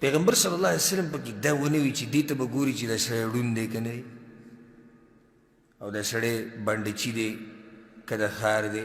پیغمبر صلی الله علیه وسلم پکې دا ونه وي چې دې ته به ګوري چې دا سړی ړوند دی که نه دی او دا سړی بانډچي دی که د ښار دی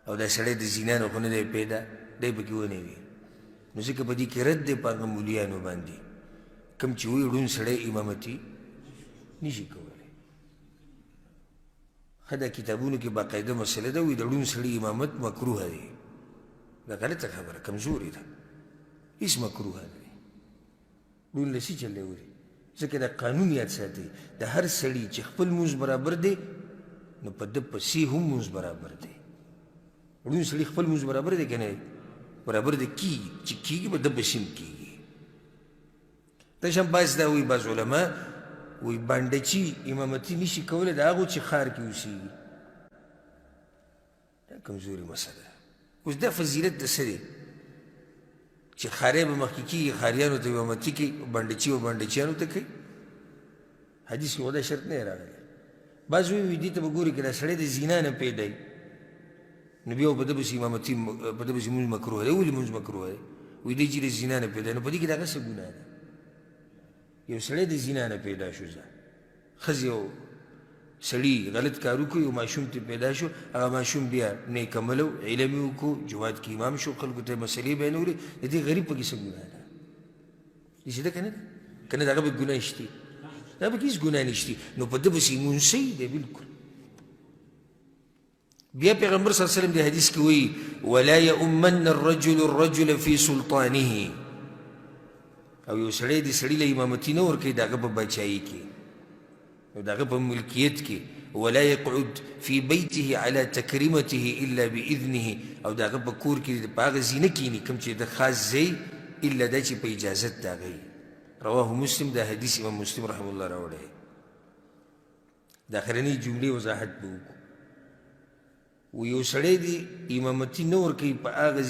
او دا سړی د زینا نه خو نه دی پیدا دی پکې ونه وي نو ځکه په دې کې رد دی په هغه مولیانو باندې کوم چې وایي ړوند سړی امامتي نشي کولی ښه دا کتابونو کې باقاعده مسله ده وایي د ړوند سړي امامت مکروه دی دا غلطه خبره کمزورې ده هیڅ مکروه دی ړوند له څه چل دی ولې ځکه دا قانون یاد ساتئ د هر سړي چې خپل مونځ برابر دی نو په ده پسې هم مونځ برابر دی ړوند سړي خپل مونځ برابر دی که نه برابر دی کېږي چې کېږي په ده پسې هم کېږي دا شان بعض دا وایي بعض علما وایي بانډچي امامتي نشي کولی د هغو چې ښار کې اوسېږي دا کمزوري مسله ده اوس دا فضیلت د څه دی چې ښاری به مخکې کېږي ښاریانو ته امامتي کوي بانډچي به بانډچیانو ته کوي حدیث کې خو دا شرط نه دی راغلی بعض وایي دې ته به ګوري که دا سړی د زینا نه پیدا وي نو بیا په ده پسې امامتي په ده پسې مونځ مکروه دی ولې مونځ مکروه دی وایي دی چې د زینا نه پیدا نو په دې کې د هغه څه ګناه ده یو سړی د زینا نه پیدا شو زه ښځې او سړي غلط کار وکړو یو ماشوم ته پیدا شو هغه ماشوم بیا نیک عمل و علم یې وکړو جومات کې امام شو خلکو ته مسلې بیانولې د دې غریب پکې څه ګناه ده داسې ده که نه ده که نه د هغه پکې ګناه شته دا پکې هېڅ ګناه نشته نو په ده پسې مونځ صحیح دی بلکل بیا پیغمبر صلی الله علیه وسلم د حدیث کې وایي ولا یؤمن الرجل الرجل فی سلطانه او یو سړی د سړي له امامتي نه ورکوي د هغه په بچایي کې او د هغه په ملکیت کې ولا یقعد فی بیته علی تکریمته الا باذنه او د هغه په کور کې په هغه ځای نه کښېني کوم چې د خاص ځای الا دا چې په اجازت د هغه رواه مسلم دا حدیث امام مسلم رحمه الله راوړی د اخرنۍ جملې وضاحت به وکړو و یو سړی د امامتي نه ورکوي په هغه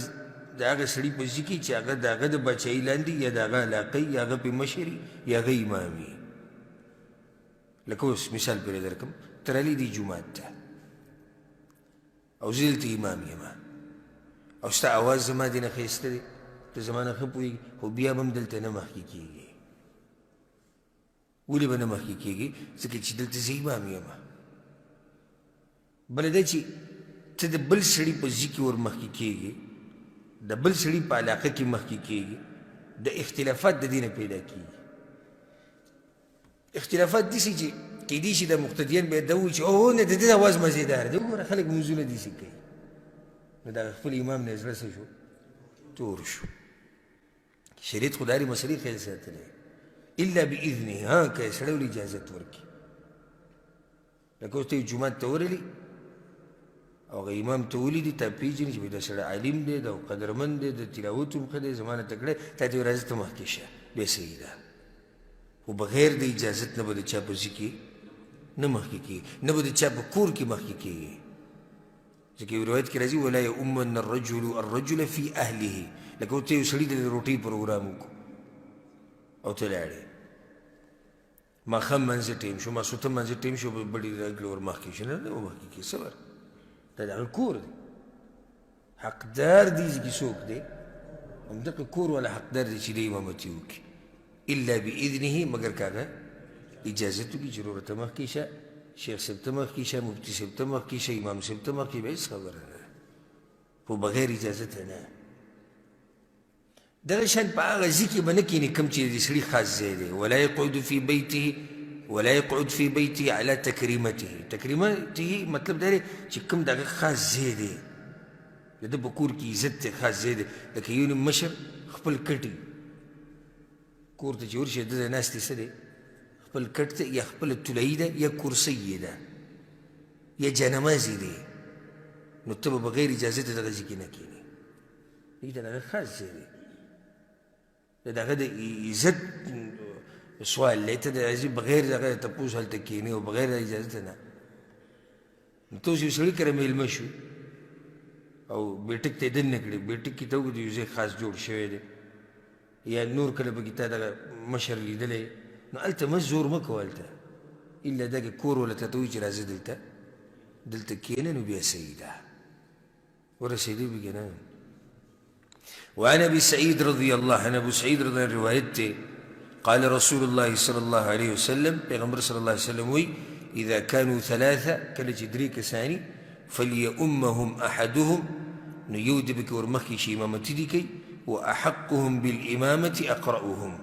د هغه سړي په ځای کې چې هغه د هغه د بچایي لاندې یا د هغه علاقې یا هغه پې مشري یا هغه امام وي لکه اوس مثال پرې درکړم ترالي دی جومات ته او زه دلته امام یم او ستا اواز زما دې نه ښایسته دی ته زما نه ښه پوهېږي خو بیا به هم دلته نه مخکې کېږي ولې به نه مخکې کېږي ځکه چې دلته زه امام یم بله دا چې ته د بل سړي په ځای کې ور مخکې کېږي د بل سړي په علاقه کې مخکې کېږي د اختلافات د دې نه پیدا کېږي اختلافات داسې چې کیدای شي د مقتدیان بیا دا ووایي چې او نه د دې اواز مزېدار دی وګوره خلک لمونځونه داسې کوي نو د خپل امام نه زړه څه شو تور شو شریعت خو د هرې مسلې خیال ساتلی الا باذنه ها که یې سړی ولې اجازت ورکړي لکه اوس ته یو جومات ته ورغلي او هغه امام ته ولیدي تا پېژني چې دا سړی عالم دی دا قدرمند دی د تلاوت هم ښه دی زما نه تکړه تا ته راځه ته مخکې شه بیا صحیح ده خو بغیر د اجازت نه به د چا په ځای کې نه مخکې کېږي نه به د چا په کور کې مخکې کېږي ځکه یو روایت کې راځي ولا یؤمن الرجل فی اهله لکه اوس ته یو سړي ته د روټۍ پروګرام وکړو او ته لاړې ماښام منځه ټیم شو ماسخوتن منځه ټیم شو بډې راګلې ور مخکې شي نه نه مخکې کېږي صبر دا د هغه کور دی حقدار دی چې څوک دی همدغه کور والا حقدار دی چې د امامتي وکړي الا باذنه مګر که هغه اجازت وکړي چې وروره ته مخکې شه شیخ صاحب ته مخکې شه مفتي صاحب ته مخکې شه امام صاحب ته مخکې به هېڅ خبره نه ده خو بغیر اجازته نه دغه شان په هغه ځای کې به نه کښېني کوم چې د سړي خاص ځای دی ولا یقعد فی بیته علی تکریمته مطلب دا دی چې کوم دغه خاص ځای دی د ده په کور کې عزت دی خاص ځای دی لکه یو مشر خپل کټي کور ته چې ورشي د ده ناستې څه دی خپل کټ ته یا خپله تولایي ده یا کرسۍ یې ده یا جانمازې دی نو ته به بغیر اجازته دغه ځای کې نه کښېنې دې ته دغه خاص ځای دی د هغه د عزت سوال دی ته د بغیر دغه تپوس هلته کښېنې او بغیر د اجازته نه نو ته اوس یو سړي کره میلمه شو او بیټک ته یې دننه کړې بیټک کې ته وګورې یو ځای خاص جوړ شوی دی یا نور کله پکې تا دغه مشر لیدلی نو هلته مه زور مه کوه هلته الا دغه کور وله ته وایي چې راځه دلته کښېنه نو بیا صحیح ده ورسېدی به که نه وعن ابي سعيد رضي الله عنه، ابو سعيد رضي الله روایت قال رسول الله صلى الله عليه وسلم، پیغمبر صلی الله علیه وسلم وی اذا كانوا ثلاثه، کله چې درې کسانی، فليؤمهم احدهم، نو یو د پکې ورمخکې شي امامتي دي کوي، واحقهم بالامامه اقرأهم،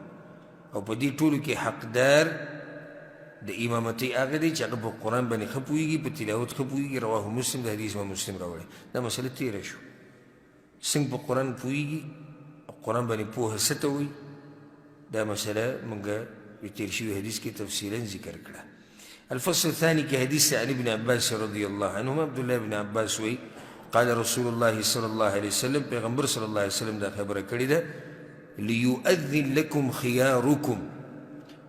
او په دې ټولو کې حقدار د امامتي هغه دی چې هغه په قرآن باندې ښه پوهېږي، په تلاوت ښه پوهېږي. رواه مسلم، د حدیث امام مسلم راوړی. دا مسله تېره شو، څنګه په قرآن پوهېږي، قرآن باندې پوهه څه ته وایي، دا مسله موږ په تېر شوي حدیث کې تفصیلا ذکر کړه. الفصل الثاني کې حدیث عن ابن عباس رضی الله عنهما، عبدالله بن عباس وایي قال رسول الله صلی الله علیه وسلم، پیغمبر صلی الله علیه وسلم دا خبره کړې ده، لیؤذن لکم خیارکم،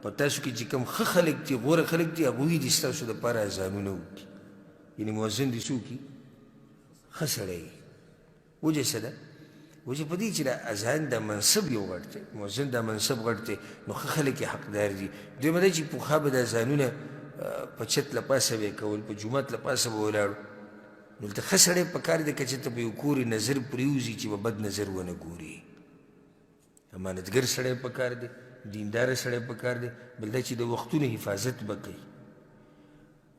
په تاسو کې چې کوم ښه خلک دي، غوره خلک دي، هغوی دې ستاسو دپاره اذانونه وکړي. یعنې مؤذن دې څه وکړي؟ ښه سړی وي. وجه څه ده؟ وجه په دې چې دا اذان دا منصب یو غټ دی، مؤذن دا منصب غټ دی، نو ښه خلک یې حقدار دي. دویمه دا چې پخوا به دا اذانونه په چت له پاسه به یې کول، په جومات له پاسه به ولاړو. نو دلته ښه سړی په کار دی که چېرته په یو کور نظر پرېوځي چې به بد نظر ونه ګوري. امانتګر سړی په کار دی، دینداره سړی په کار دی، بل دا چې د وختونو حفاظت به کوي.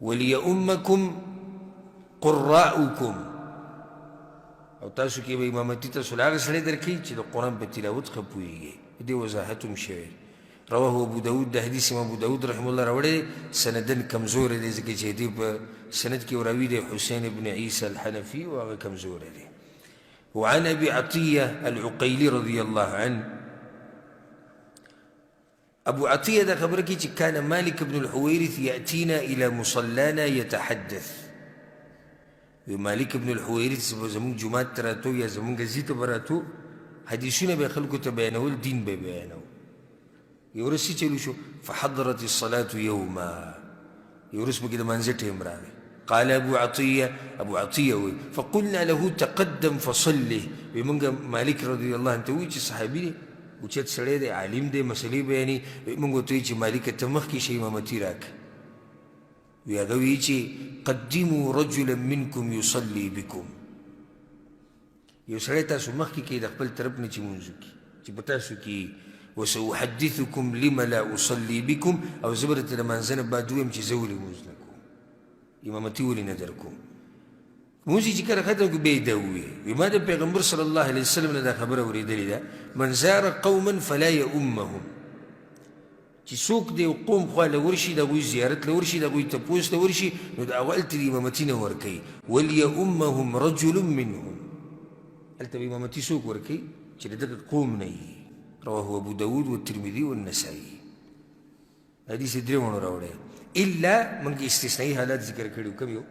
ولیؤمکم قراؤکم، او تاسو کې به امامتي تاسو له هغه سړی درکوي چې د قرآن په تلاوت ښه پوهېږي. په دې وضاحت هم شوی. رواه ابو داود، د حدیث امام ابو داود رحمه الله راوړی، سندن کمزوری دی، ځکه چې دې په سند کې راوي دی حسین بن عیسی الحنفي، او هغه کمزوری دی. وعن ابي عطيه العقيلي رضي الله عنه، ابو عطيه دا خبره کی چې کان مالک بن الحويرث ياتينا الى مصلانا يتحدث، مالک بن الحويرث زمونږ جومات ته راتو یا زمونږ ځای ته به راتو، حدیثونه به خلکو ته بیانول، دین به بیانو. یو ورځ څه چلو شو، فحضرت الصلاة یوما، یو ورځ پکې د مانځه ټیم راغی. قال ابو عطيه وی فقلنا له تقدم فصله، وی موږ مالک رضی الله عنه ته وی چې صحابي دی، اوچت سړی دی، عالم دی، مسلې بیاني، موږ ورته وی چې مالک ته مخکې شئ، امامتي راکړه. وی هغه وی چې قدموا رجلا منکم یصلي بکم، یو سړی تاسو مخکې کړئ د خپل طرف نه چې لمونځ وکړي، چې په تاسو کې. وسأحدثكم لم لا أصلي بكم، او زه به درته د لمانځه نه بعد ووایم چې زه ولې لمونځ نه کوم، امامتي ولې نه در کوم. لمونځ یې چې کله ختم کړو بیا یې دا وویل، ما د پیغمبر صلی الله علیه وسلم نه دا خبره اورېدلې ده، من زار قوما فلا یؤمهم، چې څوک د یو قوم خوا له ورشي، د هغوی زیارت له ورشي، د هغوی تپوس له ورشي، نو د هغو هلته د امامتي نه ورکوي. وليؤمهم رجل منهم، هلته به امامتي څوک ورکوي چې د دغه قوم نه وي. رواه ابو داود والترمذي والنسائي. حدیث درېونه راوړی، الا موږ استثنائي حالات ذکر کړي. کوم یو؟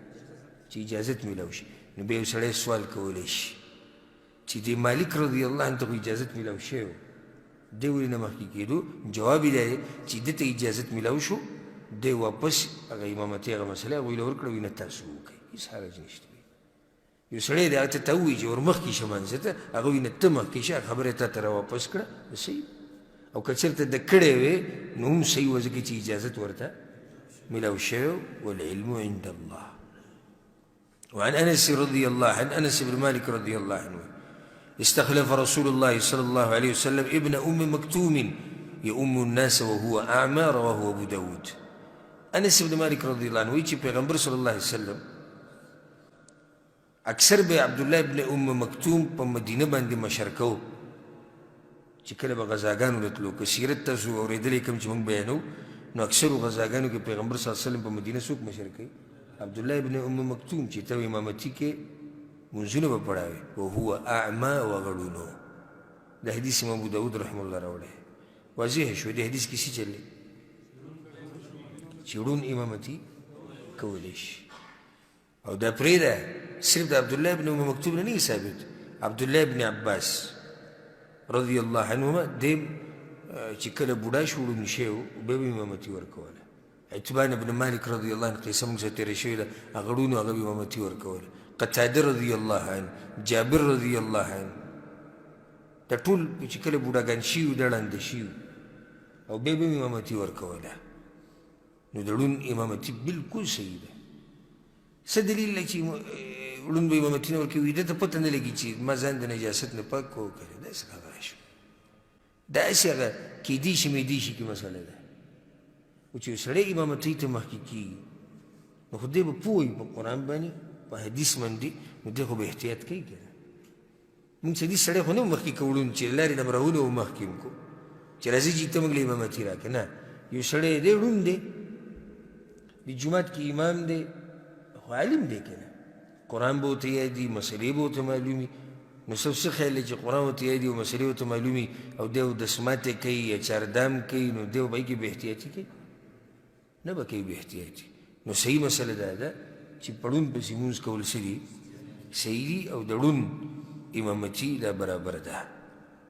چې اجازت میلاو شي. نو بیا یو سړی سوال کولی شي چې د مالک رضی الله عنه ته خو اجازت میلاو شوی و، دی ولې نه مخکې کېدو؟ جواب یې دا دی چې ده ته اجازت میلاو شو، دی واپس هغه امامتي هغه مسله هغوی له ورکړه، وایي نه تاسو وکړئ، هېڅ حرج نشته. یو سړی دی هغه ته ته ووایي چې ور مخکې شه مانځه ته، هغه وایي نه ته مخکې شه، خبره یې تا ته راواپس کړه، نو صحیح. او که چېرته ده کړی وې نو هم صحیح وه، ځکه چې اجازت ورته میلاو شوی. والعلم عند الله. وعن انس رضي الله عنه، انس بن مالك رضي الله عنه، استخلف رسول الله صلى الله عليه وسلم ابن مكتوم يؤم الناس وهو اعمى. رواه ابو داود. انس بن مالك رضي الله عنه وی چې پیغمبر صلی الله علیه وسلم اکثر به عبدالله ابن مکتوم په مدینه باندې مشر کو، چې کله به غزاګانو ته تلو. که سیرت تاسو اورېدلی کوم چې موږ بیانو، نو اکثرو غزاګانو کې پیغمبر صلی الله علیه وسلم په مدینه څوک مشر کوي؟ عبدالله ابن مکتوم، چې ته امامتي کې منځونه به پړاوي، وهو اعما وغړونو. دا حدیث امام ابو داود رحمه الله راوړی. واضح شو دې حدیث کې څه چللی، چې ړوند امامتي کولی شي. او دا پرېږده، صرف د عبدالله ابن مکتوم نه نه ثابت، عبدالله ابن عباس رضی الله عنهما دی چې کله بوډا شو، ړوند شوی و، بیا به امامتي ورکوله. عتبان ابن مالک رضی الله عنه قصه موږ سره تېره شوې ده، هغه ړوند و، هغه به امامتي ورکوله. قتاده رضی الله عنه، جابر رضی الله عنه، دا ټول چې کله بوډاګان شوي وو، دا ړانده شوي وو، او بیا به امامتي ورکوله. نو د ړوند امامتي بلکل صحیح ده. څه دلیل دی چې ړوند به امامتي نه ورکوي ویده ته پته نه لګي چې ما ځان د نجاست نه پاک کو کړې داسې خبره شوه داسې هغه کیدی شي مېدی شي کې مسله ده خو چې یو سړی امامتۍ ته مخکې کېږي نو خو دی به پوه وي په قرآن باندې په حدیث باندې نو دی خو به احتیاط کوي که نه مونږ چې دې سړی خو نه مخکې کوړون چې لارې نه به راولو او مخکې م کو چې راځي چې ته موږ له امامتي راکړه نه یو سړی دی ړوند دی د جومات کې امام دی خو عالم دی که نه قرآن به ورته یادي مسلې به ورته معلومي نو څه خیال دی چې قرآن ورته یادي او مسلې ورته معلومي او دی اودس ماتې کوي یا چاردام کوي نو دی به کې بې احتیاطي کوي نه به کوي بې احتیاطي نو صحیح مسله دا ده چې په ړوند پسې لمونځ کول څه دي صحیح دي او د ړوند امامتي دا برابر ده